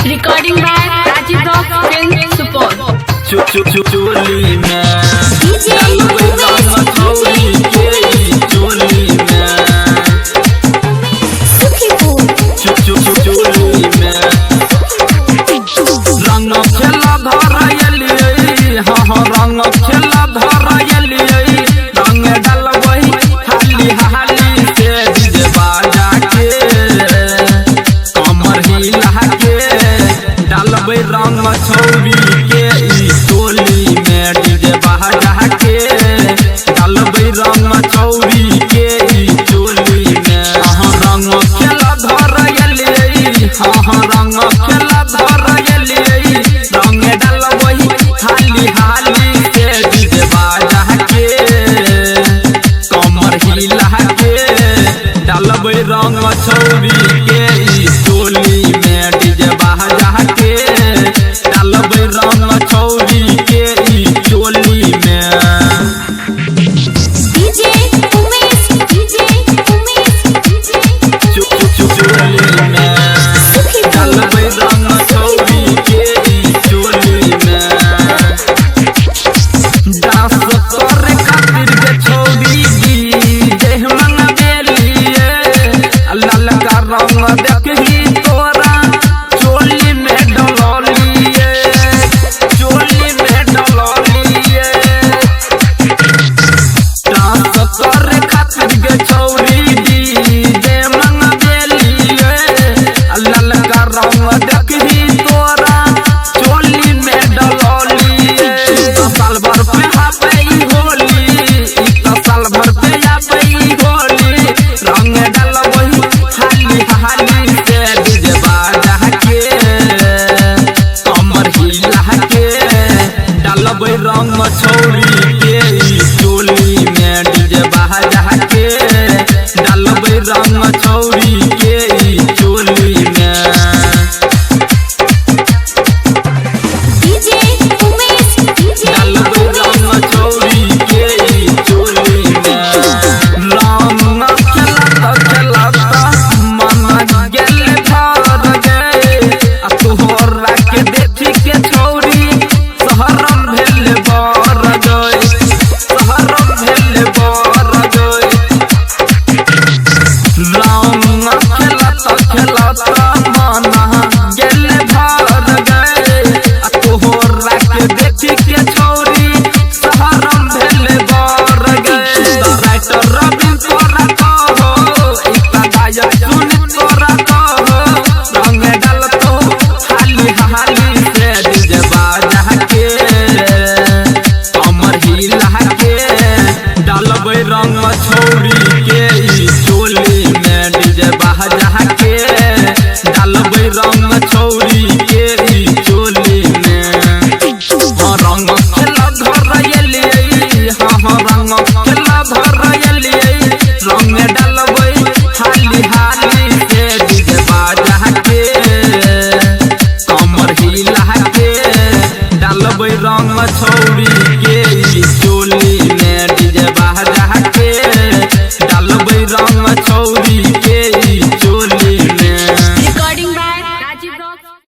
Recording by Rajiv Rock Film Support. चोली में DJ चोली में चोली में रंग खेला धरयली हाँ रंग खेला धरयली रंग डलबई हाली हाली से डीजे बाजा के कमर हिला के डलबई रंग छौरी के टोली में डीजे बाजा के डलबई रंग छौरी के टोली में रंग खेला धरयली हाँ रंग खेला धरयली रंग डलबई हाली हाली से डीजे बाजा के कमर हिला के डलबई रंग छौरी के टोली में डीजे बाजा के डलबई रंग छौरी के टोली में DJ Umesh चोली में डलबई रंग छौरी के टोली में डांस करे खातिर के छौरी देह मंगेलिए लाल का रंग देखही तोरा चोली में डललिए चोली में डललिए डांस करे खातिर के छौरी देह मंगेलिए लाल का रंग देखही तोरा चोली में डललिए साल भर पे आबई होली साल भर पे आबई होली रंग डलबई हाली हाली से डीजे बाजा के कमर हिला के डलबई रंग छौरी के टोली में डीजे बाजा के डलबई रंग छौरी के टोली में DJ Umesh डलबई रंग छौरी के टोली में रंग खेलत मन गेल भर गए आ तोहरा के देखी के छौरी शहरम भेल बर गए शहरम भेल बर गए रंग खेलत मन गेल भर गए आ तोहरा के देखी के छौरी शहरम भेल बर गए राइटर रवि तोरा कहो एकता गायक सुन तोरा कहो रंग डलतो हाली हाली से डीजे बाजा के कमर हिला के डलबई रंग छौरी के टोली में डीजे बाजा के डलबई रंग छौरी के टोली में रंग खेला धरयली हाँ रंग खेला धरयली रंग डलबई हाली हाली से डीजे बाजा के कमर हिला के डलबई रंग छौरी के टोली में डीजे बाजा